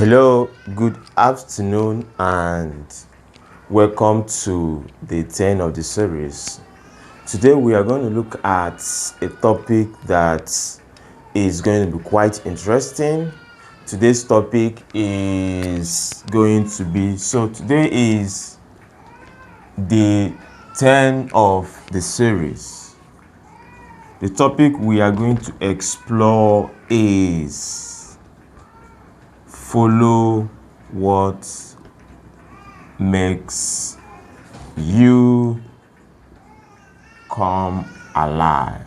Hello, good afternoon, and welcome to day 10 of the series. Today, we are going to look at a topic that is going to be quite interesting. Today's topic is going to be today is day 10 of the series. The topic we are going to explore is follow what makes you come alive.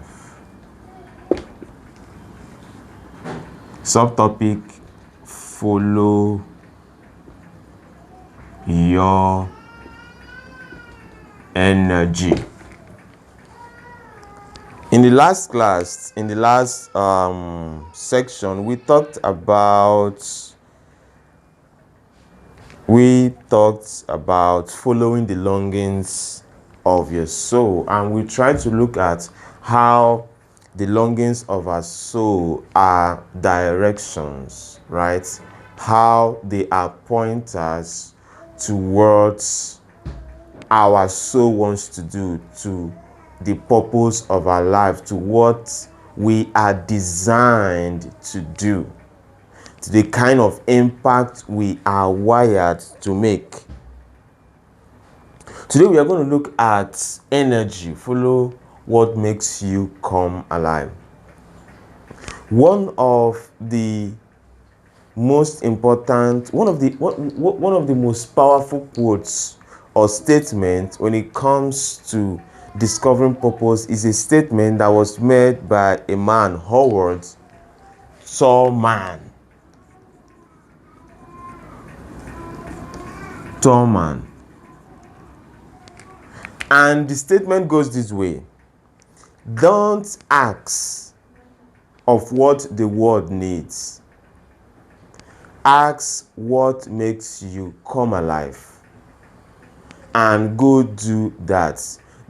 Subtopic: follow your energy. In the last class, in the last section, we talked about following the longings of your soul, and we tried to look at how the longings of our soul are directions, right? How they are pointers towards our soul wants to do, to the purpose of our life, to what we are designed to do, to the kind of impact we are wired to make. Today we are going to look at energy. Follow what makes you come alive. One of the most powerful quotes or statements when it comes to discovering purpose is a statement that was made by a man, Howard Thurman. And the statement goes this way: don't ask of what the world needs. Ask what makes you come alive, and go do that,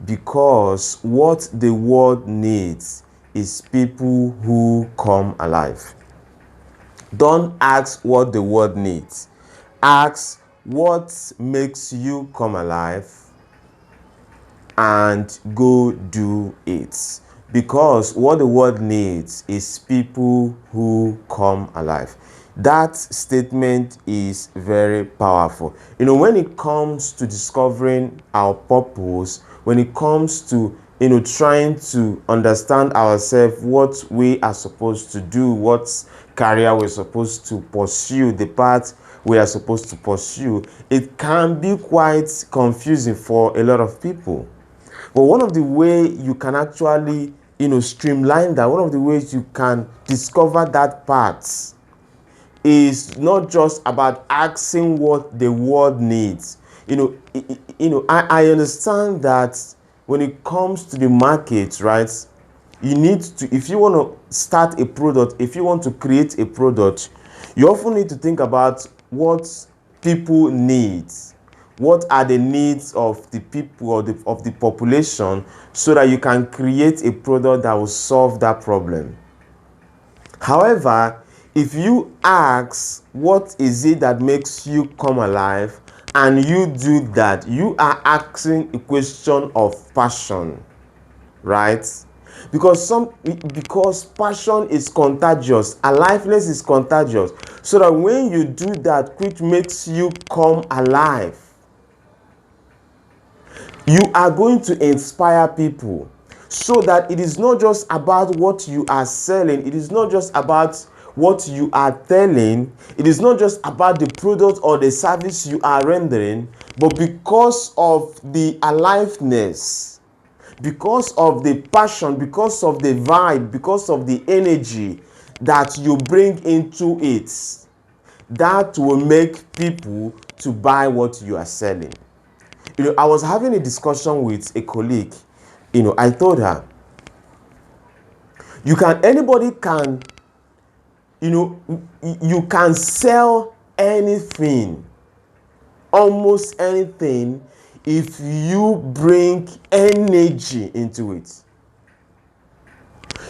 because what the world needs is people who come alive. Don't ask what the world needs. Ask what makes you come alive, and go do it, because what the world needs is people who come alive. That statement is very powerful. When it comes to discovering our purpose, when it comes to trying to understand ourselves, what we are supposed to do, what career we're supposed to pursue, the path we are supposed to pursue, it can be quite confusing for a lot of people. But one of the ways you can actually, streamline that, one of the ways you can discover that path is not just about asking what the world needs. I understand that when it comes to the market, right, you need to, if you want to start a product, if you want to create a product, you often need to think about what people need. What are the needs of the people or of the population, so that you can create a product that will solve that problem. However, if you ask what is it that makes you come alive, and you do that, you are asking a question of passion, right? Because passion is contagious, aliveness is contagious, so that when you do that which makes you come alive, you are going to inspire people, so that it is not just about what you are selling, it is not just about what you are telling, it is not just about the product or the service you are rendering, but because of the aliveness, because of the passion, because of the vibe, because of the energy that you bring into it, that will make people to buy what you are selling. I was having a discussion with a colleague. I told her, anybody can, you can sell anything, almost anything, if you bring energy into it.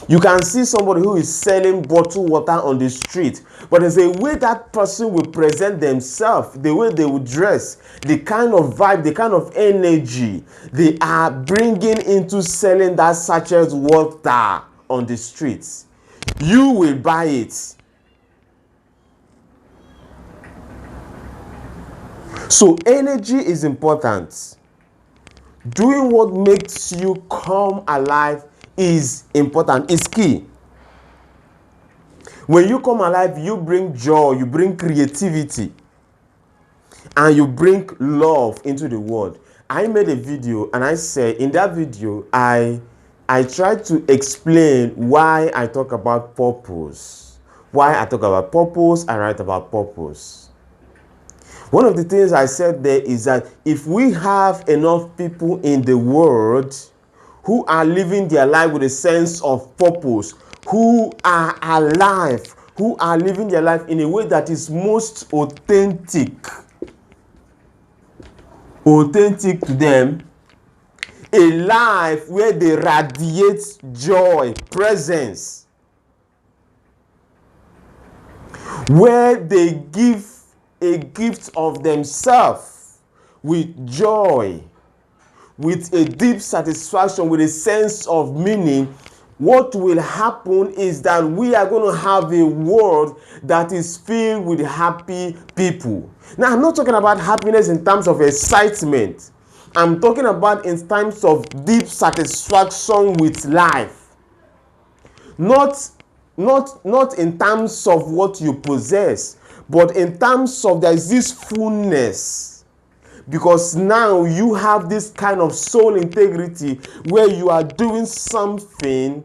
You can see somebody who is selling bottled water on the street, but there's a way that person will present themselves, the way they will dress, the kind of vibe, the kind of energy they are bringing into selling that sachet water on the streets. You will buy it. So energy is important. Doing what makes you come alive is important, is key. When you come alive, you bring joy, you bring creativity, and you bring love into the world. I made a video and I said in that video, I tried to explain why I talk about purpose. Why I talk about purpose, I write about purpose. One of the things I said there is that if we have enough people in the world who are living their life with a sense of purpose, who are alive, who are living their life in a way that is most authentic to them, a life where they radiate joy, presence, where they give a gift of themselves with joy, with a deep satisfaction, with a sense of meaning, what will happen is that we are going to have a world that is filled with happy people. Now, I'm not talking about happiness in terms of excitement. I'm talking about in terms of deep satisfaction with life. Not in terms of what you possess, but in terms of there is this fullness. Because now you have this kind of soul integrity where you are doing something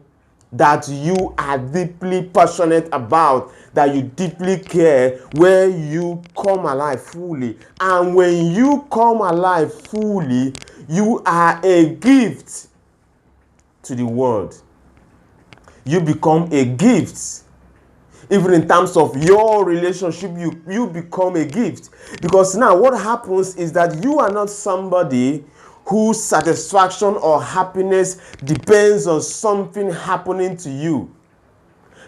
that you are deeply passionate about, that you deeply care, where you come alive fully. And when you come alive fully, you are a gift to the world. You become a gift. Even in terms of your relationship, you become a gift. Because now what happens is that you are not somebody whose satisfaction or happiness depends on something happening to you.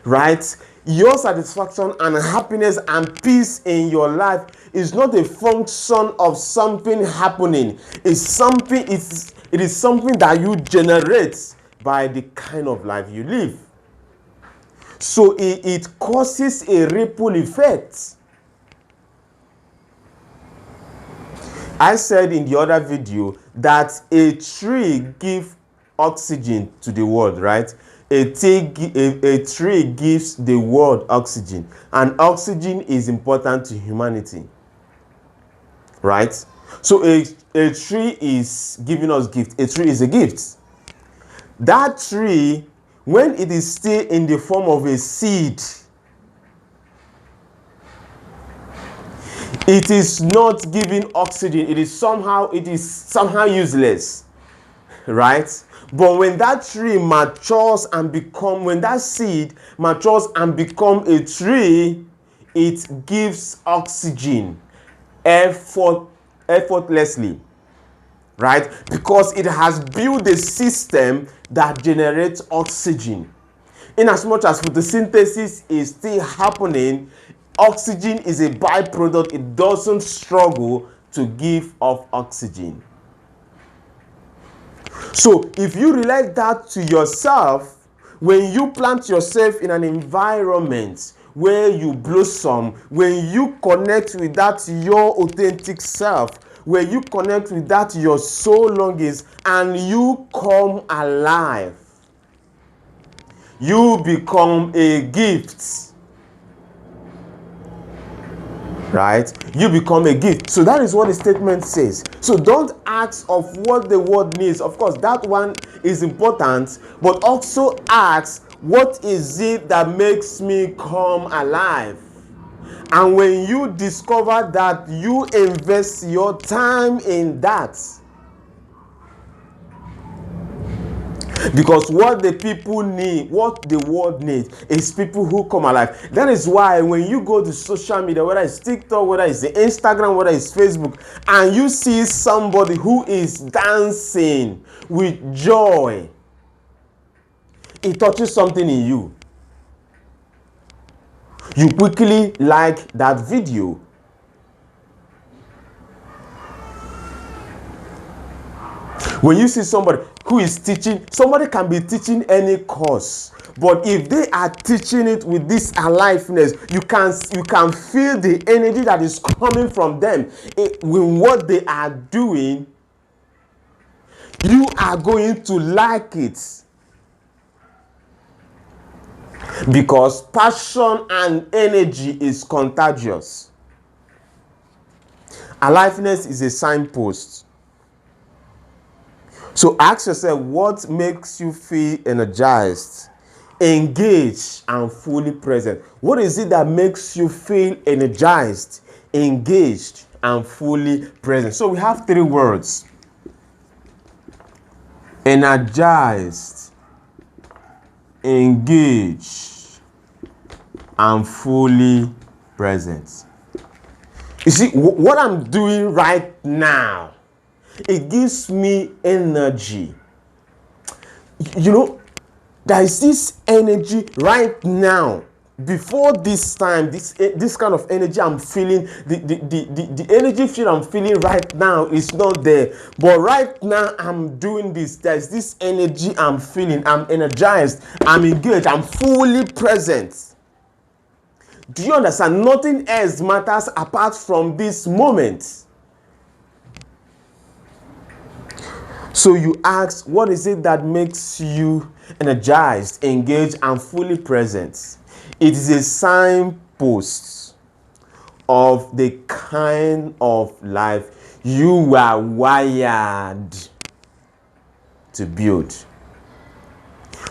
Right? Your satisfaction and happiness and peace in your life is not a function of something happening. It is something that you generate by the kind of life you live. So it causes a ripple effect. I said in the other video that a tree gives oxygen to the world, right? A tree gives the world oxygen, and oxygen is important to humanity, right? So a tree is giving us gift. A tree is a gift. That tree, when it is still in the form of a seed, it is not giving oxygen. It is somehow useless, right? But when that tree matures and when that seed matures and become a tree, it gives oxygen effortlessly, right? Because it has built a system that generates oxygen. In as much as photosynthesis is still happening, oxygen is a byproduct. It doesn't struggle to give off oxygen. So if you relate that to yourself, when you plant yourself in an environment where you blossom, when you connect with that your authentic self, where you connect with that your soul longings, and you come alive, you become a gift. Right? You become a gift. So that is what the statement says. So don't ask of what the world needs. Of course, that one is important, but also ask, what is it that makes me come alive? And when you discover that, you invest your time in that. Because what the people need, what the world needs, is people who come alive. That is why when you go to social media, whether it's TikTok, whether it's Instagram, whether it's Facebook, and you see somebody who is dancing with joy, it touches something in you, you quickly like that video. When you see somebody who is teaching, somebody can be teaching any course, but if they are teaching it with this aliveness, you can feel the energy that is coming from them with what they are doing. You are going to like it, because passion and energy is contagious. Aliveness is a signpost. So ask yourself, what makes you feel energized, engaged, and fully present? What is it that makes you feel energized, engaged, and fully present? So we have three words: energized, engaged, and fully present. You see, what I'm doing right now, it gives me energy. You know, there is this energy right now. Before this time, this kind of energy I'm feeling, the energy feel I'm feeling right now is not there. But right now I'm doing this. There's this energy I'm feeling. I'm energized. I'm engaged. I'm fully present. Do you understand? Nothing else matters apart from this moment. So you ask, what is it that makes you energized, engaged, and fully present? It is a signpost of the kind of life you are wired to build,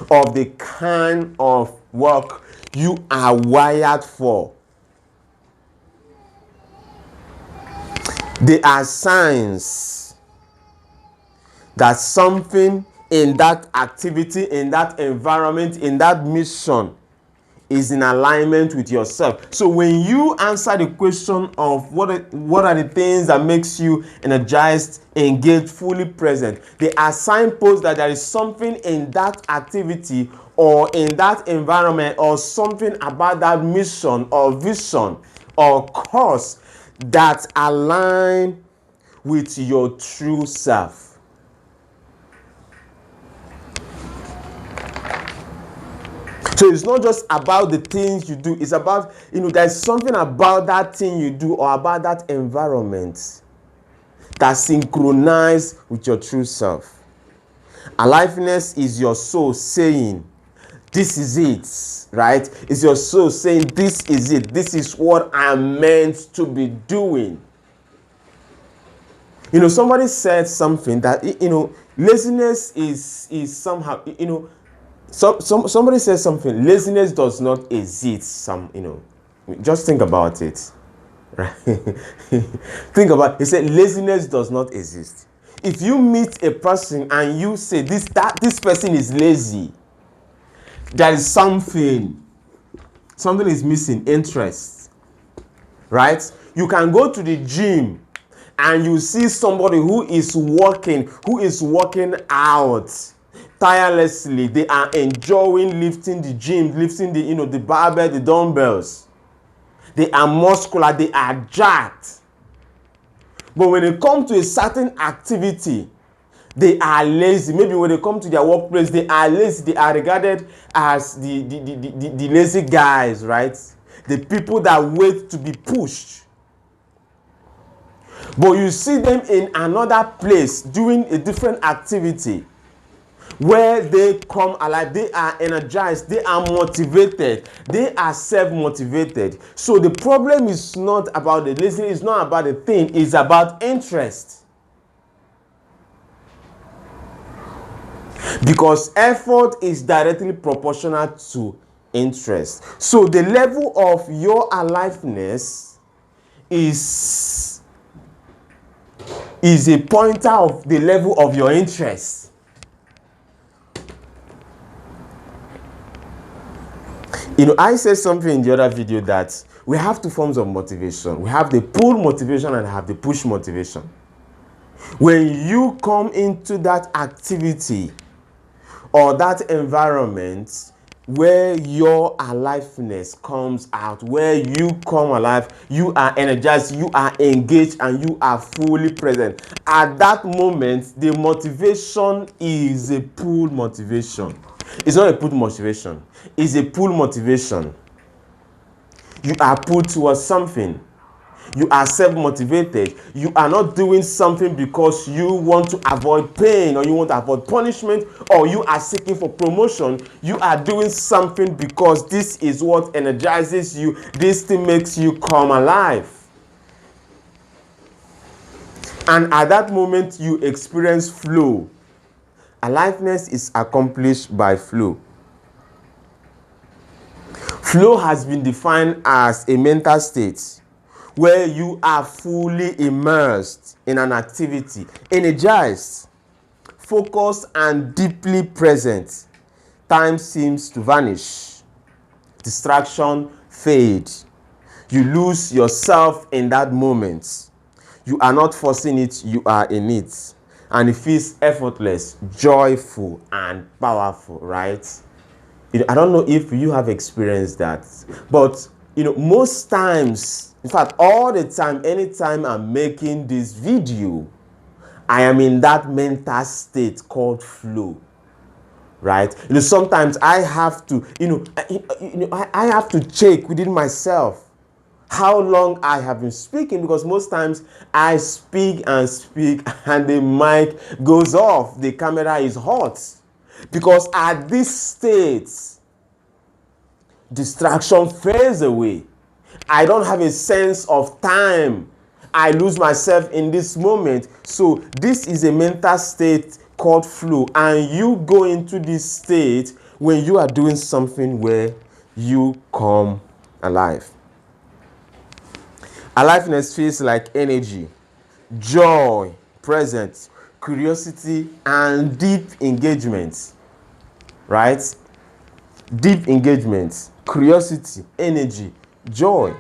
of the kind of work you are wired for. There are signs that something in that activity, in that environment, in that mission is in alignment with yourself. So when you answer the question of what are the things that makes you energized, engaged, fully present, there are signposts that there is something in that activity or in that environment or something about that mission or vision or cause that align with your true self. So it's not just about the things you do. It's about, there's something about that thing you do or about that environment that synchronizes with your true self. Aliveness is your soul saying, this is it, right? It's your soul saying, this is it. This is what I'm meant to be doing. Somebody said something that, laziness is somehow, somebody says something, laziness does not exist. Just think about it, right? Think about it. He said laziness does not exist. If you meet a person and you say this person is lazy, there is something is missing, interest, right? You can go to the gym and you see somebody who is working out tirelessly. They are enjoying lifting the gym, lifting the barbell, the dumbbells. They are muscular, they are jacked. But when they come to a certain activity, they are lazy. Maybe when they come to their workplace, they are lazy. They are regarded as the lazy guys, right? The people that wait to be pushed. But you see them in another place doing a different activity where they come alive, they are energized, they are motivated, they are self-motivated. So the problem is not about the laziness, it's not about the thing, it's about interest. Because effort is directly proportional to interest. So the level of your aliveness is a pointer of the level of your interest. I said something in the other video that we have two forms of motivation. We have the pull motivation and have the push motivation. When you come into that activity or that environment where your aliveness comes out, where you come alive, you are energized, you are engaged, and you are fully present. At that moment, the motivation is a pull motivation. It's not a pull motivation, it's a pull motivation. You are pulled towards something. You are self-motivated. You are not doing something because you want to avoid pain or you want to avoid punishment or you are seeking for promotion. You are doing something because this is what energizes you. This thing makes you come alive. And at that moment, you experience flow. Aliveness is accomplished by flow. Flow has been defined as a mental state where you are fully immersed in an activity, energized, focused, and deeply present. Time seems to vanish. Distraction fade. You lose yourself in that moment. You are not forcing it, you are in it. And it feels effortless, joyful, and powerful, right? I don't know if you have experienced that, but most times, in fact, all the time, anytime I'm making this video, I am in that mental state called flow, right? Sometimes I have to, I have to check within myself how long I have been speaking, because most times I speak and speak and the mic goes off, the camera is hot, because at this state, distraction fades away. I don't have a sense of time. I lose myself in this moment. So this is a mental state called flow, and you go into this state when you are doing something where you come alive. Aliveness feels like energy, joy, presence, curiosity, and deep engagement, right? Deep engagement, curiosity, energy, joy.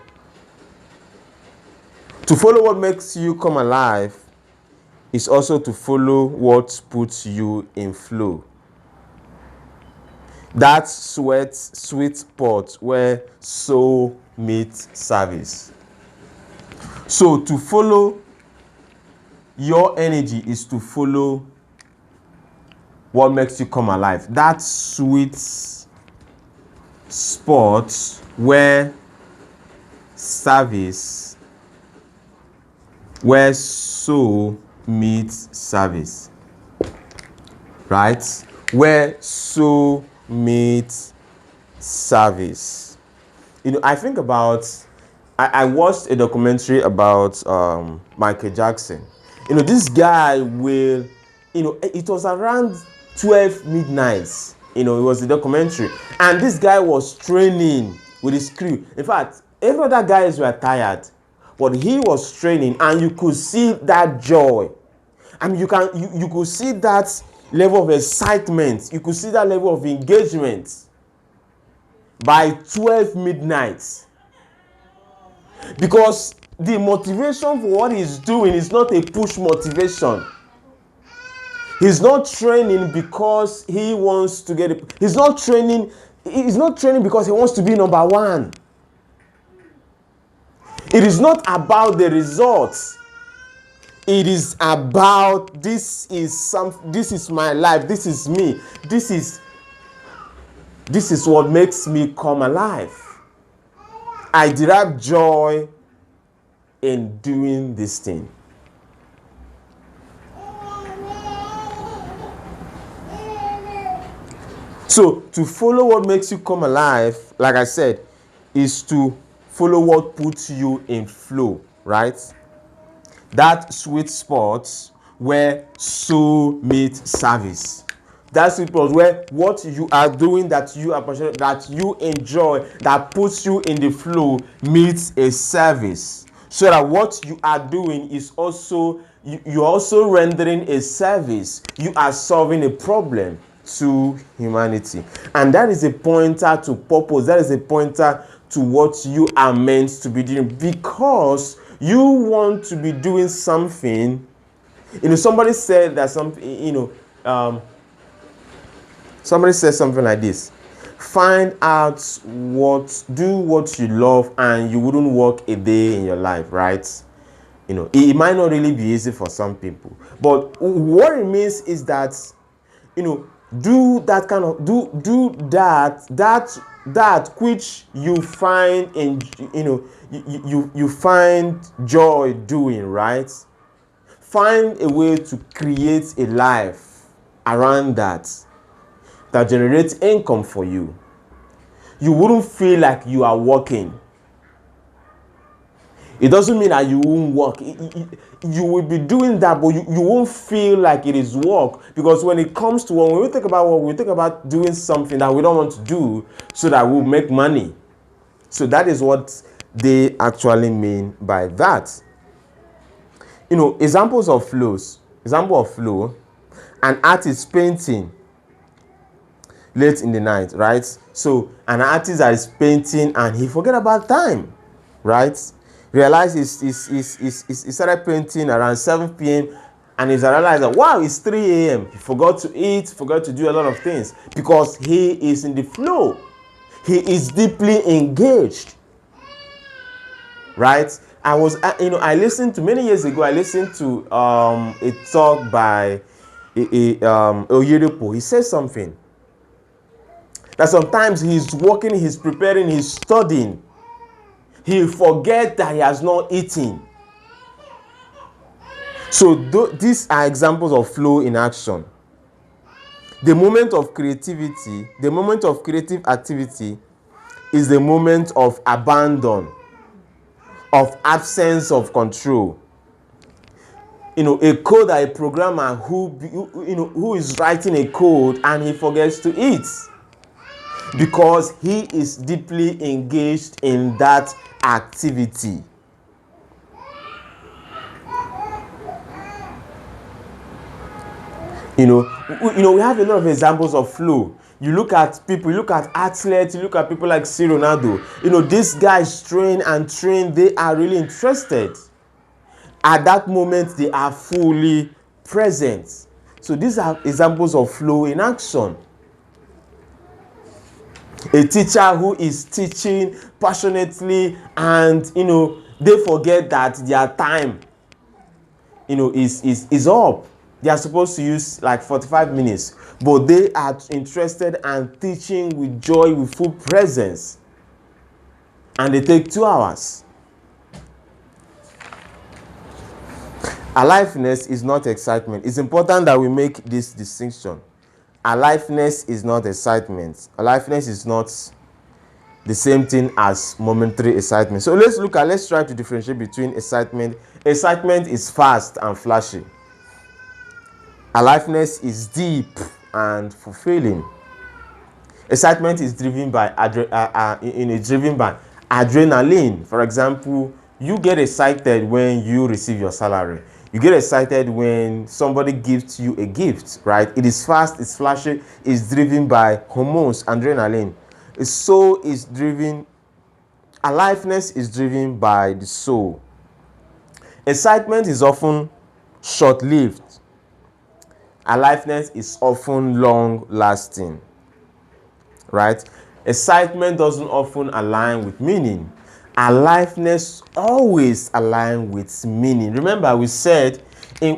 To follow what makes you come alive is also to follow what puts you in flow. That sweet spot where soul meets service. So to follow your energy is to follow what makes you come alive. That sweet spot where service, where soul meets service, right? Where soul meets service. I think about, I watched a documentary about Michael Jackson. This guy will, it was around 12 midnight. It was a documentary, and this guy was training with his crew. In fact, every other guys were tired, but he was training, and you could see that joy. I mean, you could see that level of excitement. You could see that level of engagement by 12 midnight. Because the motivation for what he's doing is not a push motivation. He's not training because he wants to get it. He's not training because he wants to be number one. It is not about the results. It is about this is my life, this is me. This is what makes me come alive. I derive joy in doing this thing. So to follow what makes you come alive, like I said, is to follow what puts you in flow, right? That sweet spot where soul meets service. That sweet spot where what you are doing that you are passionate, that you enjoy, that puts you in the flow meets a service. So that what you are doing is also, you're also rendering a service. You are solving a problem to humanity. And that is a pointer to purpose. That is a pointer to what you are meant to be doing, because you want to be doing something. Somebody said that something, Somebody says something like this: find out do what you love, and you wouldn't work a day in your life, right? It might not really be easy for some people, but what it means is that, do that kind of do that which you find in, you find joy doing, right? Find a way to create a life around that generates income for you. You wouldn't feel like you are working. It doesn't mean that you won't work. You will be doing that, but you won't feel like it is work. Because when it comes to work, when we think about work, we think about doing something that we don't want to do so that we'll make money. So that is what they actually mean by that. Examples of flows. Example of flow: an artist painting late in the night, right? So an artist that is painting and he forget about time, right? Realize he started painting around 7 p.m. and he's realized that, wow, it's 3 a.m. He forgot to eat, forgot to do a lot of things because he is in the flow. He is deeply engaged, right? I listened to, many years ago, I listened to a talk by Oyedepo. He says something that sometimes he's working, he's preparing, he's studying. He forget that he has not eaten. So these are examples of flow in action. The moment of creativity, the moment of creative activity is the moment of abandon, of absence of control. A coder, a programmer who is writing a code and he forgets to eat because he is deeply engaged in that activity. We have a lot of examples of flow. You look at people, you look at athletes, you look at people like C. Ronaldo. These guys train and train, they are really interested. At that moment, they are fully present. So these are examples of flow in action. A teacher who is teaching passionately and, they forget that their time, is up. They are supposed to use like 45 minutes, but they are interested and teaching with joy, with full presence. And they take 2 hours. Aliveness is not excitement. It's important that we make this distinction. Aliveness is not excitement. Aliveness is not the same thing as momentary excitement. So let's try to differentiate between excitement. Excitement is fast and flashy. Aliveness is deep and fulfilling. Excitement is driven by adrenaline. For example, you get excited when you receive your salary. You get excited when somebody gives you a gift, right? It is fast, it's flashy, it's driven by hormones, adrenaline. The soul is driven, aliveness is driven by the soul. Excitement is often short-lived. Aliveness is often long-lasting, right? Excitement doesn't often align with meaning. Aliveness always aligns with meaning. Remember, we said when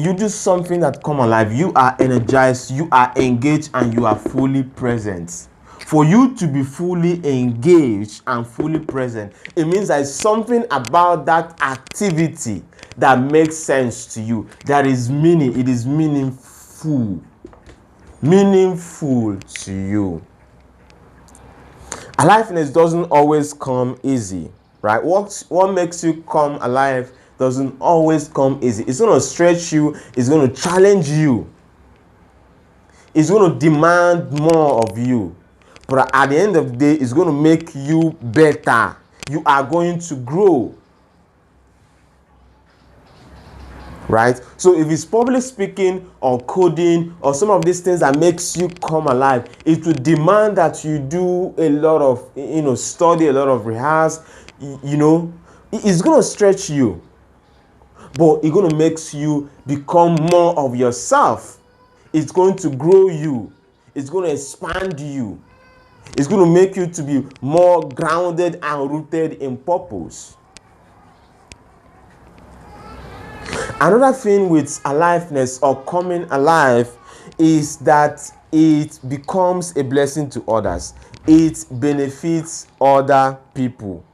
you do something that come alive, you are energized, you are engaged, and you are fully present. For you to be fully engaged and fully present, it means there is something about that activity that makes sense to you. That is meaning. It is meaningful. Meaningful to you. Aliveness doesn't always come easy, right? What makes you come alive doesn't always come easy. It's going to stretch you. It's going to challenge you. It's going to demand more of you. But at the end of the day, it's going to make you better. You are going to grow. Right? So if it's public speaking or coding or some of these things that makes you come alive, it will demand that you do a lot of, study, a lot of rehearse, it's going to stretch you. But it's going to make you become more of yourself. It's going to grow you. It's going to expand you. It's going to make you to be more grounded and rooted in purpose. Another thing with aliveness or coming alive is that it becomes a blessing to others. It benefits other people.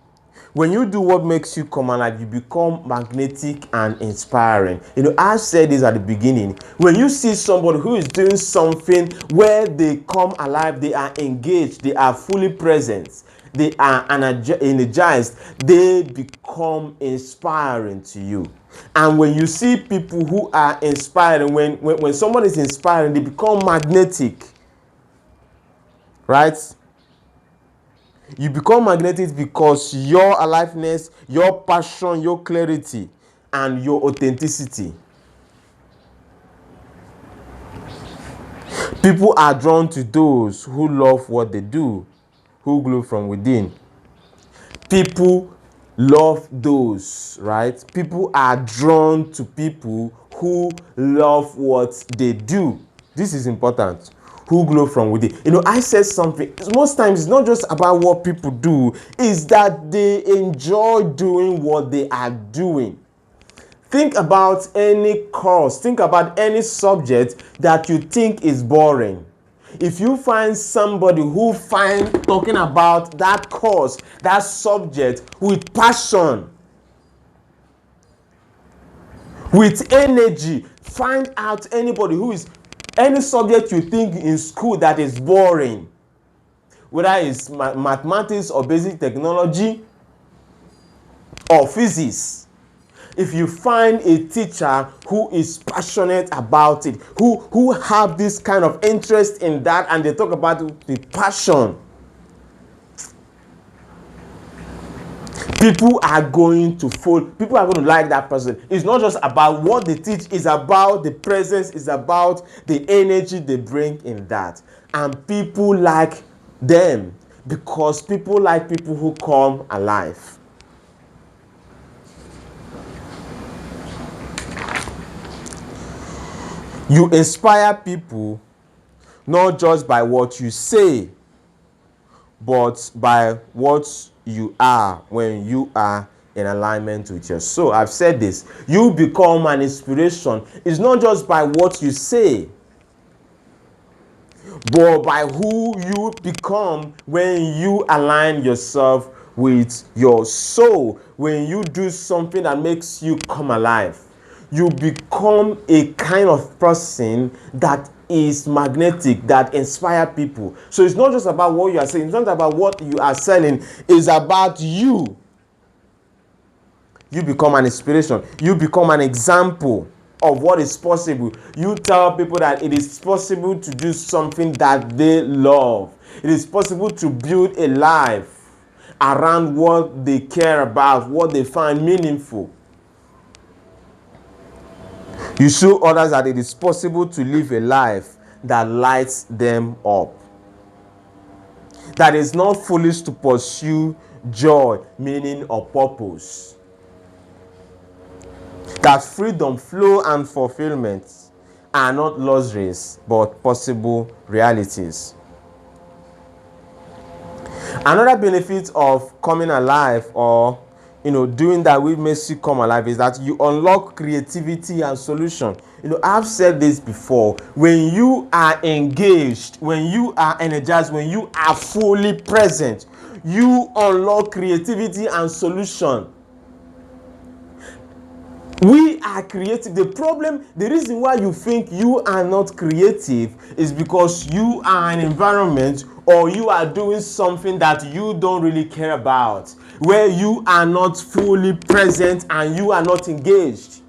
When you do what makes you come alive, you become magnetic and inspiring. I said this at the beginning. When you see somebody who is doing something where they come alive, they are engaged, they are fully present, they are energized, they become inspiring to you. And when you see people who are inspiring, when someone is inspiring, they become magnetic, right? You become magnetic because your aliveness, your passion, your clarity, and your authenticity. People are drawn to those who love what they do, who glow from within. People love those, right? People are drawn to people who love what they do. This is important. Who glow from within. I said something. Most times it's not just about what people do, it's that they enjoy doing what they are doing. Think about any course, think about any subject that you think is boring. If you find somebody who finds talking about that course, that subject with passion, with energy, find out anybody who is any subject you think in school that is boring, whether it's mathematics or basic technology or physics. If you find a teacher who is passionate about it, who have this kind of interest in that, and they talk about it with passion, people are going to follow. People are going to like that person. It's not just about what they teach, it's about the presence, it's about the energy they bring in that. And people like them because people like people who come alive. You inspire people not just by what you say, but by what you are when you are in alignment with your soul. I've said this. You become an inspiration. It's not just by what you say, but by who you become when you align yourself with your soul. When you do something that makes you come alive, you become a kind of person that is magnetic, that inspire people. So it's not just about what you are saying, it's not about what you are selling, it's about you. You become an inspiration. You become an example of what is possible. You tell people that it is possible to do something that they love. It is possible to build a life around what they care about, what they find meaningful. You show others that it is possible to live a life that lights them up. That is not foolish to pursue joy, meaning, or purpose. That freedom, flow, and fulfillment are not luxuries, but possible realities. Another benefit of coming alive, or doing that which makes you come alive, is that you unlock creativity and solution. I've said this before. When you are engaged, when you are energized, when you are fully present, you unlock creativity and solution. We are creative. The reason why you think you are not creative is because you are in an environment, or you are doing something that you don't really care about, where you are not fully present and you are not engaged.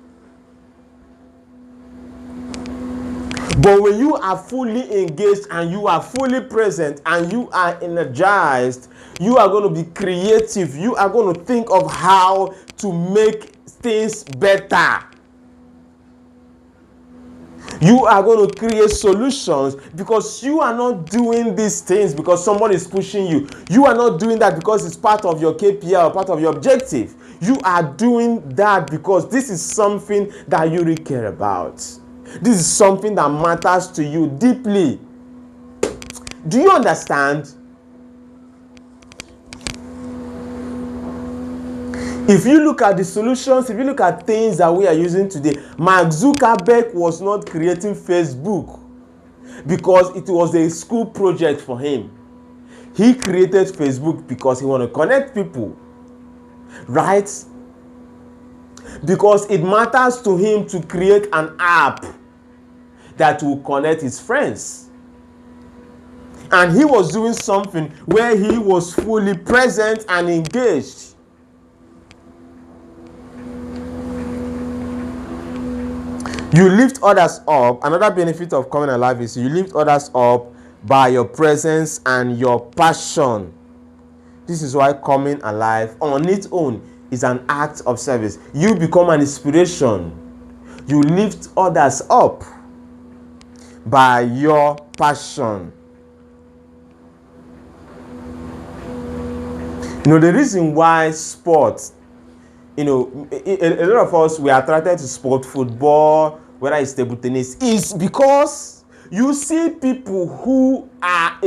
But when you are fully engaged and you are fully present and you are energized, you are going to be creative. You are going to think of how to make things better. You are going to create solutions because you are not doing these things because somebody is pushing you. You are not doing that because it's part of your KPI or part of your objective. You are doing that because this is something that you really care about. This is something that matters to you deeply. Do you understand? If you look at the solutions, if you look at things that we are using today, Mark Zuckerberg was not creating Facebook because it was a school project for him. He created Facebook because he wanted to connect people, right? Because it matters to him to create an app that will connect his friends. And he was doing something where he was fully present and engaged. You lift others up. Another benefit of coming alive is you lift others up by your presence and your passion. This is why coming alive on its own is an act of service. You become an inspiration. You lift others up by your passion. The reason why sports, a lot of us, we are attracted to sport, football, whether it's table tennis, is because you see people who are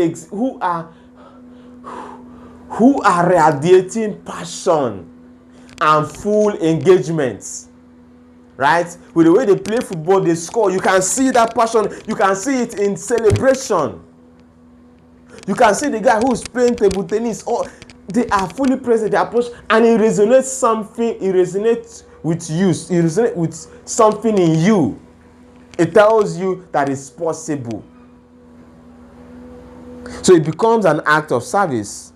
radiating passion and full engagement, right? With the way they play football, they score. You can see that passion. You can see it in celebration. You can see the guy who is playing table tennis. Oh, they are fully present. They approach, and it resonates something. It resonates with you. It resonates with something in you. It tells you that it's possible. So it becomes an act of service.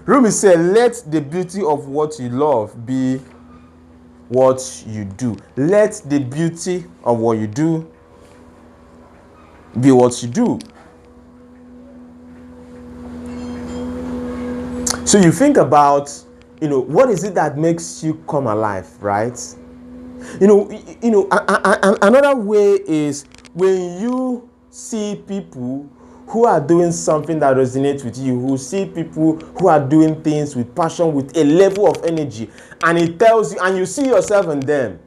Rumi said, let the beauty of what you love be what you do. Let the beauty of what you do be what you do. So you think about, what is it that makes you come alive, right? Another way is when you see people who are doing something that resonates with you, who see people who are doing things with passion, with a level of energy, and it tells you, and you see yourself in them,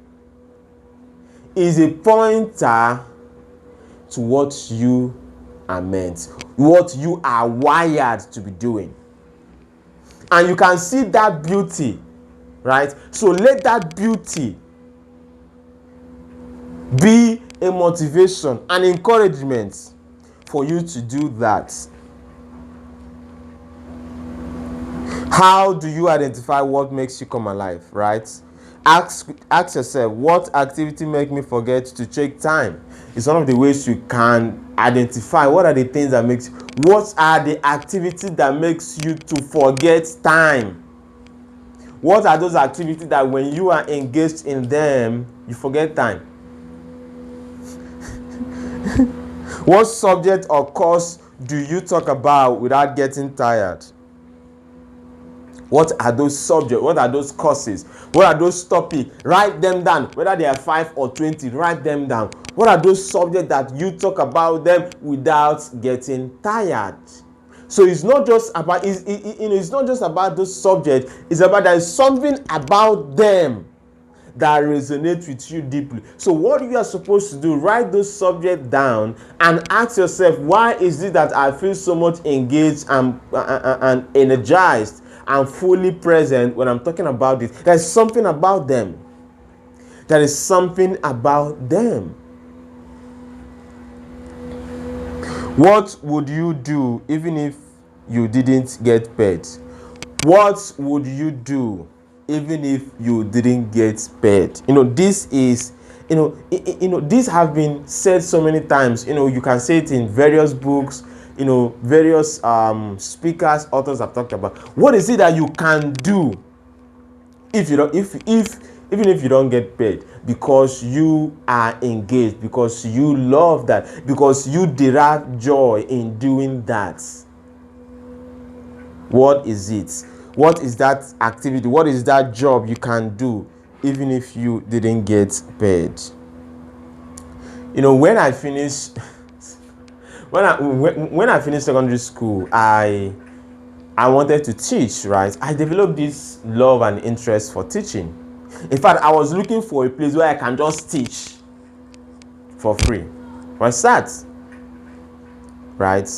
is a pointer to what you are meant, what you are wired to be doing. And you can see that beauty, right? So let that beauty be a motivation, an encouragement for you to do that. How do you identify what makes you come alive, right? Ask yourself, what activity make me forget to take time? It's one of the ways you can identify what are the things that makes, what are the activities that makes you to forget time? What are those activities that when you are engaged in them, you forget time? What subject or course do you talk about without getting tired? What are those subjects? What are those courses? What are those topics? Write them down. Whether they are 5 or 20, write them down. What are those subjects that you talk about them without getting tired? So it's not just about it's not just about those subjects. It's about there is something about them that resonates with you deeply. So what you are supposed to do, write those subjects down and ask yourself, why is it that I feel so much engaged and energized and fully present when I'm talking about this? There's something about them. There is something about them. What would you do even if you didn't get paid? What would you do even if you didn't get paid? This is, this have been said so many times. You can say it in various books. Various speakers, authors have talked about. What is it that you can do if you don't, even if you don't get paid, because you are engaged, because you love that, because you derive joy in doing that? What is it? What is that activity? What is that job you can do even if you didn't get paid? When I finished when I finished secondary school, I wanted to teach, right? I developed this love and interest for teaching. In fact, I was looking for a place where I can just teach. for free. I sat, right,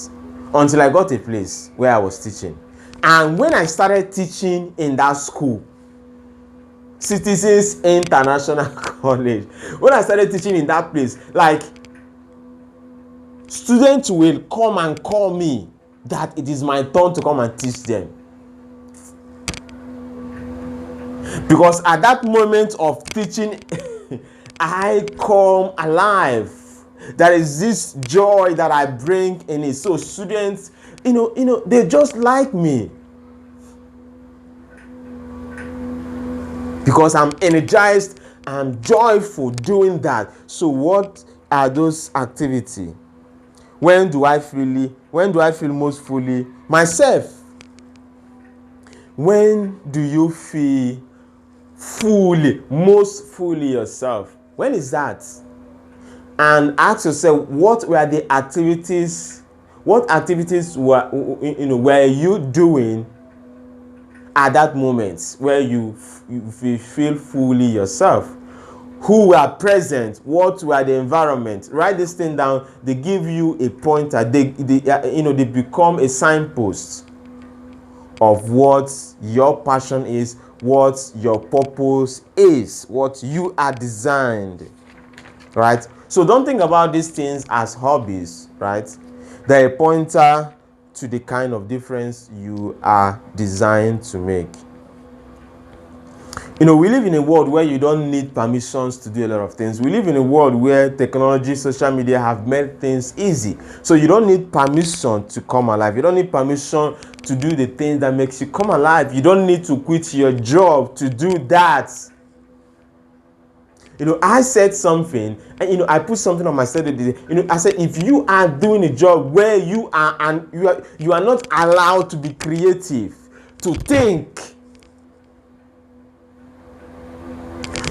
until I got a place where I was teaching. And when I started teaching in that school, Citizens International College, when I started teaching in that place, like, students will come and call me that it is my turn to come and teach them. Because at that moment of teaching, I come alive. There is this joy that I bring in it. So students, they just like me. Because I'm energized, I'm joyful doing that. So what are those activities? When do I feel most fully myself? When do you feel most fully yourself? When is that? And ask yourself, what were the activities? What activities were you doing at that moment where you feel fully yourself? Who were present? What were the environment? Write this thing down. They give you a pointer. They become a signpost of what your passion is, what your purpose is, what you are designed, right? So don't think about these things as hobbies, right? They're a pointer to the kind of difference you are designed to make. We live in a world where you don't need permissions to do a lot of things. We live in a world where technology, social media have made things easy. So you don't need permission to come alive. You don't need permission to do the things that makes you come alive. You don't need to quit your job to do that. I said something, and I put something on my status. I said, if you are doing a job where you are and you are not allowed to be creative, to think,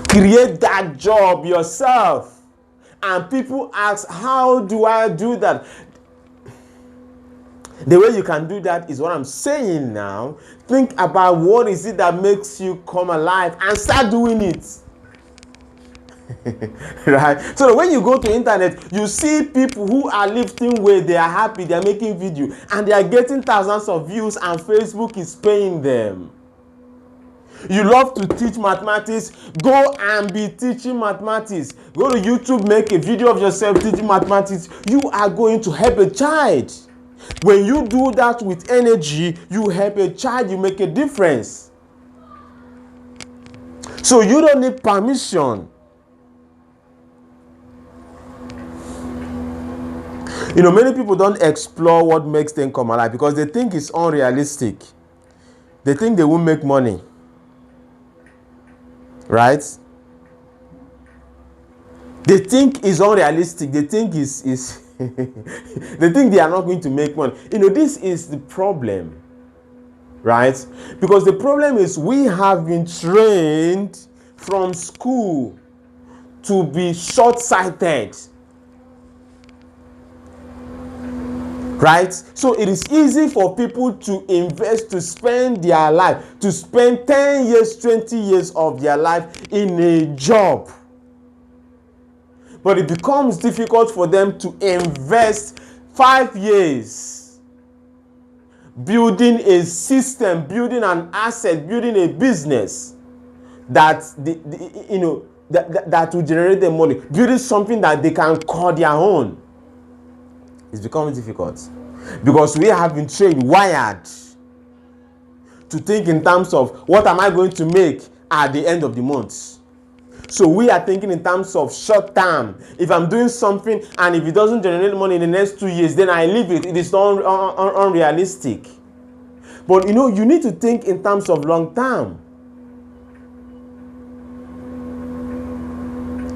create that job yourself. And people ask, how do I do that? The way you can do that is what I'm saying now. Think about what is it that makes you come alive and start doing it. Right? So when you go to internet, you see people who are lifting weight, they are happy, they are making video, and they are getting thousands of views, and Facebook is paying them. You love to teach mathematics, go and be teaching mathematics. Go to YouTube, make a video of yourself teaching mathematics. You are going to help a child. When you do that with energy, you help a child, you make a difference. So you don't need permission. Many people don't explore what makes them come alive because they think it's unrealistic. They think they won't make money. Right? They think it's unrealistic. They think is they think they are not going to make money. This is the problem. Right? Because the problem is we have been trained from school to be short-sighted. Right? So it is easy for people to invest, to spend their life, to spend 10 years, 20 years of their life in a job. But it becomes difficult for them to invest 5 years building a system, building an asset, building a business that that will generate them money, building something that they can call their own. It's becoming difficult because we have been trained, wired to think in terms of what am I going to make at the end of the month. So we are thinking in terms of short term. If I'm doing something and if it doesn't generate money in the next 2 years, then I leave it. It is unrealistic. But you need to think in terms of long term.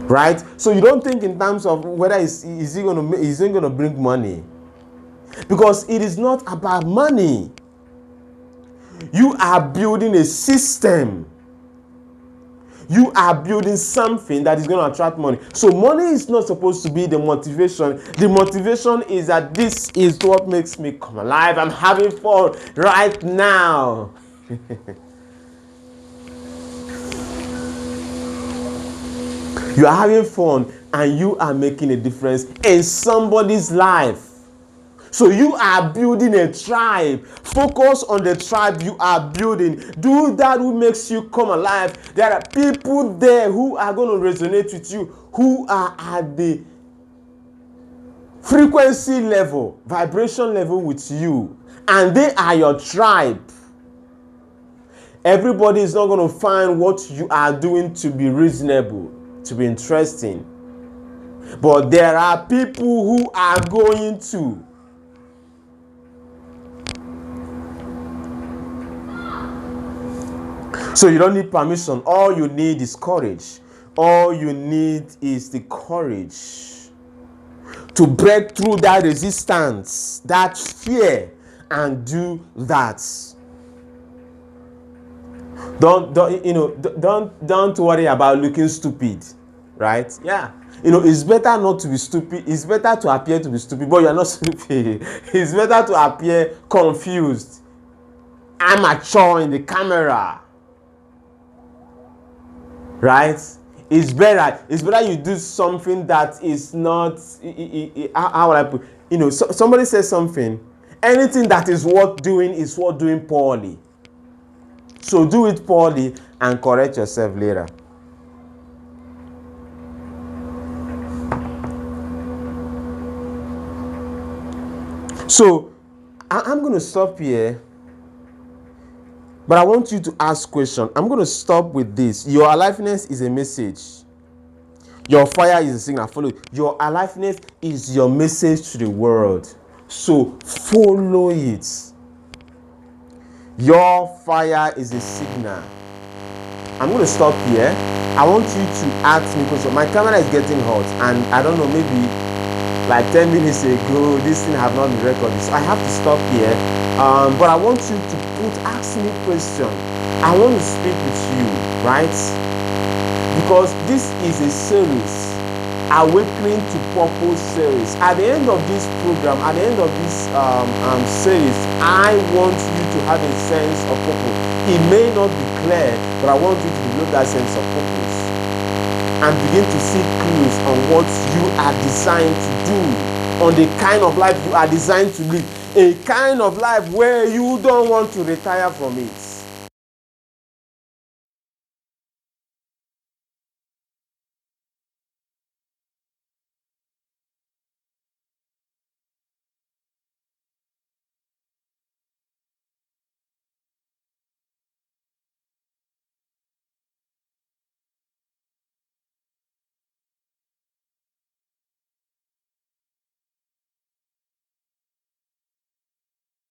Right? So you don't think in terms of whether is it going to bring money. Because it is not about money. You are building a system. You are building something that is going to attract money. So money is not supposed to be the motivation. The motivation is that this is what makes me come alive. I'm having fun right now. You are having fun and you are making a difference in somebody's life. So you are building a tribe. Focus on the tribe you are building. Do that who makes you come alive. There are people there who are going to resonate with you, who are at the frequency level, vibration level with you, and they are your tribe. Everybody is not going to find what you are doing to be reasonable, to be interesting. But there are people who are going to. So you don't need permission. All you need is courage. All you need is the courage to break through that resistance, that fear, and do that. Don't worry about looking stupid, right? Yeah. It's better not to be stupid. It's better to appear to be stupid, but you're not stupid. It's better to appear confused, amateur in the camera, right? It's better you do something that is not, how would I put, somebody says something, anything that is worth doing is worth doing poorly. So do it poorly and correct yourself later. So I'm going to stop here, but I want you to ask questions. I'm going to stop with this. Your aliveness is a message. Your fire is a signal. Follow. Your aliveness is your message to the world. So follow it. Your fire is a signal. I'm going to stop here. I want you to ask me questions. My camera is getting hot, and I don't know, maybe like 10 minutes ago, this thing have not been recorded. So I have to stop here. But I want you to ask me questions. I want to speak with you, right? Because this is a series, Awakening to Purpose series. At the end of this program, at the end of this series, I want you to have a sense of purpose. It may not be clear, but I want you to develop that sense of purpose and begin to see clues on what you are designed to do, on the kind of life you are designed to live, a kind of life where you don't want to retire from it.